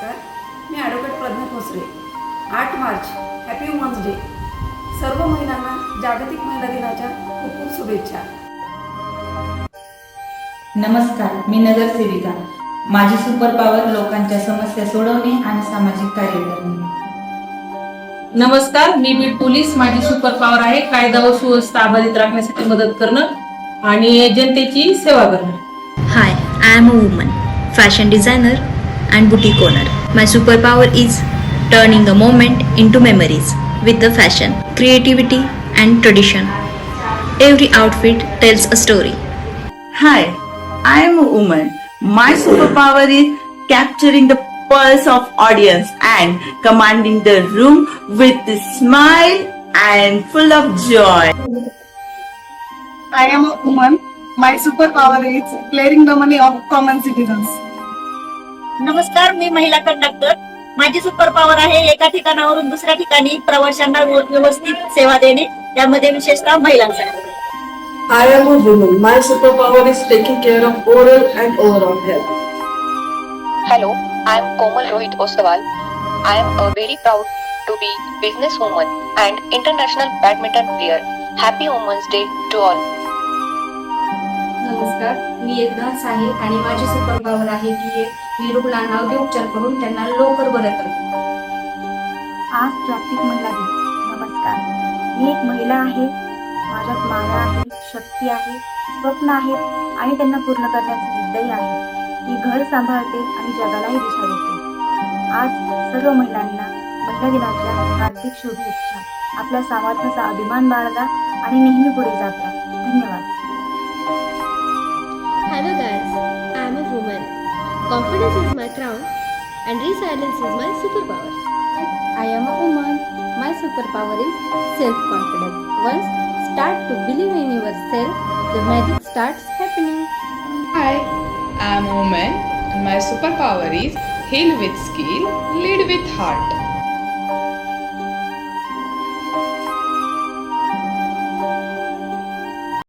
नमस्कार, मी advocate Pragya Khosre. 8 March happy women's day. सर्व महिलांना जागतिक महिला दिनाच्या खूप खूप शुभेच्छा. नमस्कार, मी नगरसेविका. माझी सुपर पॉवर लोकांच्या समस्या सोडवणे आणि सामाजिक कार्य करणे. नमस्कार, मी बीड पोलीस. माझी सुपर पॉवर आहे कायदा व सुव्यवस्था अबाधित राखण्यासाठी मदत करणं आणि जनतेची सेवा करणं. Hi, I am a woman, fashion designer and boutique owner. My superpower is turning a moment into memories with the fashion, creativity and tradition. Every outfit tells a story. Hi, I am a woman. My superpower is capturing the pulse of audience and commanding the room with a smile and full of joy. I am a woman. My superpower is clearing the money of common citizens. नमस्कार, मी महिला conductor. माझी super power आहे एका ठिकाणावरून दुसऱ्या ठिकाणी प्रवाशांना व्यवस्थित सेवा देणे, त्यामध्ये विशेषतः महिलांसाठी. I am a woman. My superpower is taking care of oral and overall health. Hello, I am Komal Rohit Ostwal. I am very proud to be businesswoman and international badminton player. Happy Women's Day to all. नमस्कार, मी एक nurse आहे आणि माझी super power आहे की मी रुग्णांना अवघे उपचार करून त्यांना लवकर बरे करते. आज जागतिक महिला दिन. नमस्कार, मी एक महिला आहे. माझ्यात माया आहे, शक्ती आहे, स्वप्न आहेत आणि त्यांना पूर्ण करण्याची जिद्दही आहे. मी घर सांभाळते आणि जगालाही दिशा देते. आज सर्व महिलांना महिला दिनाच्या हार्दिक शुभेच्छा. आपल्या सामर्थ्याचा अभिमान बाळगा आणि नेहमी पुढे जात राहा. धन्यवाद. Hello guys, I am a woman. Confidence is my crown and resilience is my superpower. I am a woman. My superpower is self-confidence. Once start to believe in yourself, the magic starts happening. Hi, I am a woman. My superpower is heal with skill, lead with heart.